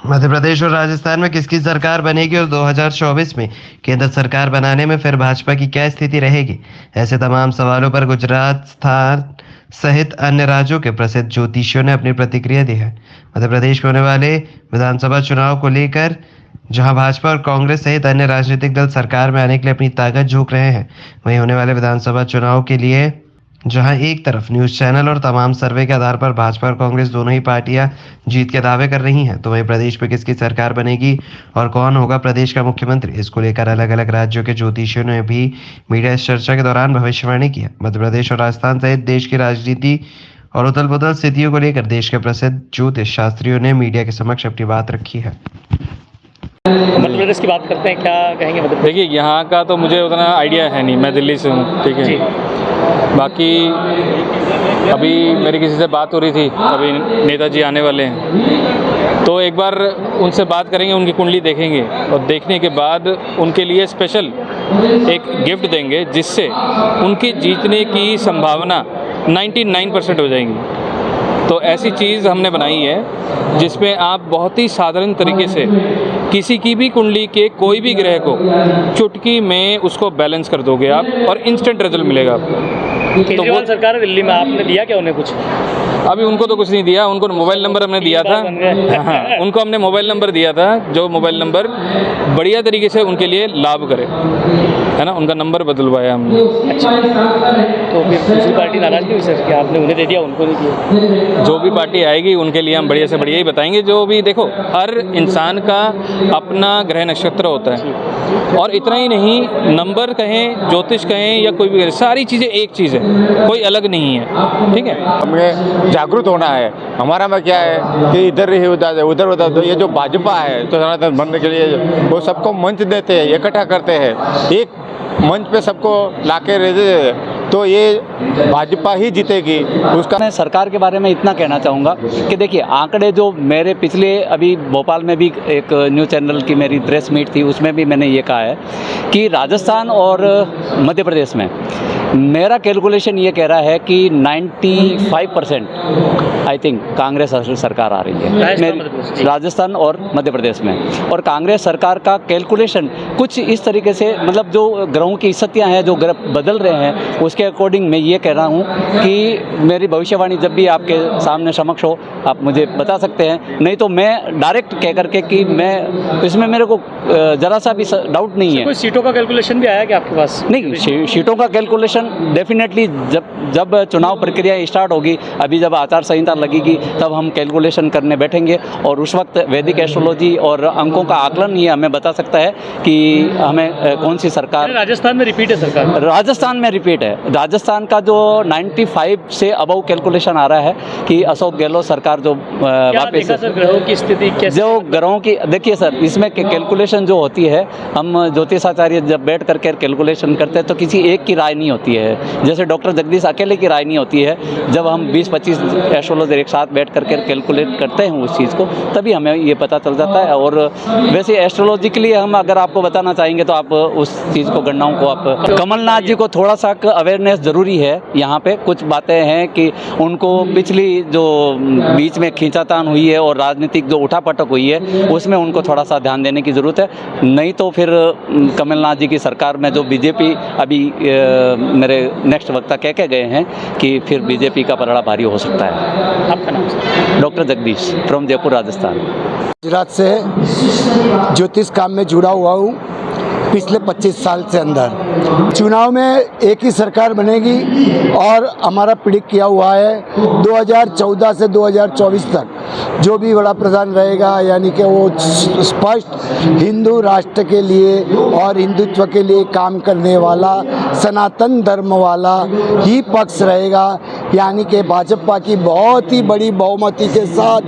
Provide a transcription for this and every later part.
मध्य प्रदेश और राजस्थान में किसकी सरकार बनेगी और 2024 में केंद्र सरकार बनाने में फिर भाजपा की क्या स्थिति रहेगी? ऐसे तमाम सवालों पर गुजरात स्थान सहित अन्य राज्यों के प्रसिद्ध ज्योतिषियों ने अपनी प्रतिक्रिया दी है। मध्य प्रदेश में होने वाले विधानसभा चुनाव को लेकर जहां भाजपा और कांग्रेस सहित अन्य राजनीतिक दल सरकार में आने के लिए अपनी ताकत झोंक रहे हैं, वहीं होने वाले विधानसभा चुनाव के लिए जहां एक तरफ न्यूज चैनल और तमाम सर्वे के आधार पर भाजपा और कांग्रेस दोनों ही पार्टियां जीत के दावे कर रही हैं, तो वहीं प्रदेश में किसकी सरकार बनेगी और कौन होगा प्रदेश का मुख्यमंत्री, इसको लेकर अलग अलग राज्यों के ज्योतिषियों ने भी मीडिया इस चर्चा के दौरान भविष्यवाणी की है। मध्य प्रदेश और राजस्थान सहित देश की राजनीति और उथल पुथल स्थितियों को लेकर देश के प्रसिद्ध ज्योतिष शास्त्रियों ने मीडिया के समक्ष अपनी बात रखी है। मध्य प्रदेश की बात करते हैं, क्या कहेंगे मध्य प्रदेश? देखिए, यहाँ का तो मुझे उतना आइडिया है नहीं, मैं दिल्ली से हूँ, ठीक है। बाकी अभी मेरी किसी से बात हो रही थी, अभी नेताजी आने वाले हैं, तो एक बार उनसे बात करेंगे, उनकी कुंडली देखेंगे और देखने के बाद उनके लिए स्पेशल एक गिफ्ट देंगे जिससे उनकी जीतने की संभावना 99% हो जाएंगी। तो ऐसी चीज़ हमने बनाई है जिसमें आप बहुत ही साधारण तरीके से किसी की भी कुंडली के कोई भी ग्रह को चुटकी में उसको बैलेंस कर दोगे आप और इंस्टेंट रिजल्ट मिलेगा आपको। तो वो सरकार दिल्ली में आपने दिया क्या उन्हें कुछ? अभी उनको तो कुछ नहीं दिया, उनको मोबाइल नंबर हमने दिया था। हाँ, उनको हमने मोबाइल नंबर दिया था, जो मोबाइल नंबर बढ़िया तरीके से उनके लिए लाभ करे, है ना, उनका नंबर बदलवाया हमने। अच्छा, तो फिर दूसरी पार्टी नाराज क्यों सर कि आपने उन्हें दे दिया उनको नहीं दिया? जो भी पार्टी आएगी उनके लिए हम बढ़िया से बढ़िया ही बताएंगे। जो भी देखो, हर इंसान का अपना ग्रह नक्षत्र होता है और इतना ही नहीं, नंबर कहें, ज्योतिष कहें या कोई भी कहें, सारी चीज़ें एक चीज़ है, कोई अलग नहीं है, ठीक है। हमें जागरूक होना है। हमारा में क्या है कि इधर ही उधर उधर, तो ये जो भाजपा है तो सनातन बनने के लिए वो सबको मंच देते हैं, इकट्ठा करते हैं, एक मंच पे सबको लाके रह दे, तो ये भाजपा ही जीतेगी। उसका मैं सरकार के बारे में इतना कहना चाहूँगा कि देखिए, आंकड़े जो मेरे पिछले अभी भोपाल में भी एक न्यूज़ चैनल की मेरी प्रेस मीट थी, उसमें भी मैंने ये कहा है कि राजस्थान और मध्य प्रदेश में मेरा कैलकुलेशन ये कह रहा है कि 95% आई थिंक कांग्रेस सरकार आ रही है राजस्थान और मध्य प्रदेश में। और कांग्रेस सरकार का कैलकुलेशन कुछ इस तरीके से, मतलब जो ग्रहों की स्थितियाँ हैं, जो ग्रह बदल रहे हैं, उसके अकॉर्डिंग मैं ये कह रहा हूँ कि मेरी भविष्यवाणी जब भी आपके सामने समक्ष हो आप मुझे बता सकते हैं, नहीं तो मैं डायरेक्ट कह करके कि मैं इसमें मेरे को ज़रा सा भी डाउट नहीं है। कोई सीटों का कैलकुलेशन भी आया क्या आपके पास? नहीं, सीटों का कैलकुलेशन डेफिनेटली जब चुनाव प्रक्रिया स्टार्ट होगी, अभी जब आचार संहिता लगेगी तब हम कैलकुलेशन करने बैठेंगे और उस वक्त वैदिक एस्ट्रोलॉजी और अंकों का आकलन ये हमें बता सकता है कि हमें कौन सी सरकार। राजस्थान में रिपीट है सरकार? राजस्थान में रिपीट है। राजस्थान का जो 95 से अबव कैलकुलेशन आ रहा है कि अशोक गहलोत सरकार जो वापस ग्रहों की स्थिति कैसे, जो ग्रहों की, देखिए सर, इसमें कैलकुलेशन जो होती है, हम ज्योतिषाचार्य जब बैठ करके कैलकुलेशन करते हैं तो किसी एक की राय नहीं होती है। जैसे डॉक्टर जगदीश अकेले की राय नहीं होती है। जब हम 20-25 एस्ट्रोलॉजर एक साथ बैठ करके कैलकुलेट करते हैं उस चीज़ को, तभी हमें ये पता चल जाता है। और वैसे एस्ट्रोलॉजी के लिए हम अगर आपको बताना चाहेंगे तो आप उस चीज़ को, गणनाओं को आप, कमलनाथ जी को थोड़ा सा अवेयरनेस ज़रूरी है। यहाँ पे कुछ बातें हैं कि उनको पिछली जो बीच में खींचातान हुई है और राजनीतिक जो उठापटक हुई है उसमें उनको थोड़ा सा ध्यान देने की ज़रूरत है। नहीं तो फिर कमलनाथ जी की सरकार में जो बीजेपी, अभी मेरे नेक्स्ट वक्ता कह के गए हैं कि फिर बीजेपी का पलड़ा भारी हो सकता है। आपका नाम? Doctor Jagdish, from Jaipur, Rajasthan. गुजरात से ज्योतिष काम में जुड़ा हुआ हूँ पिछले 25 साल से अंदर। चुनाव में एक ही सरकार बनेगी और हमारा प्रिडिक्ट किया हुआ है 2014 से 2024 तक जो भी बड़ा प्रधान रहेगा, यानी कि वो स्पष्ट हिंदू राष्ट्र के लिए और हिंदुत्व के लिए काम करने वाला, सनातन धर्म वाला ही पक्ष रहेगा। यानी कि भाजपा की बहुत ही बड़ी बहुमति के साथ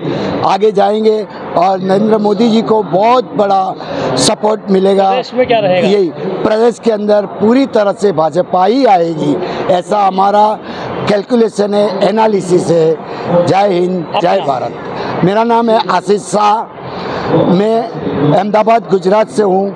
आगे जाएंगे और नरेंद्र मोदी जी को बहुत बड़ा सपोर्ट मिलेगा। प्रदेश में क्या रहेगा? यही प्रदेश के अंदर पूरी तरह से भाजपा ही आएगी, ऐसा हमारा कैलकुलेशन है, एनालिसिस है। जय हिंद, जय भारत। मेरा नाम है आशीष शाह, मैं अहमदाबाद, गुजरात से हूँ।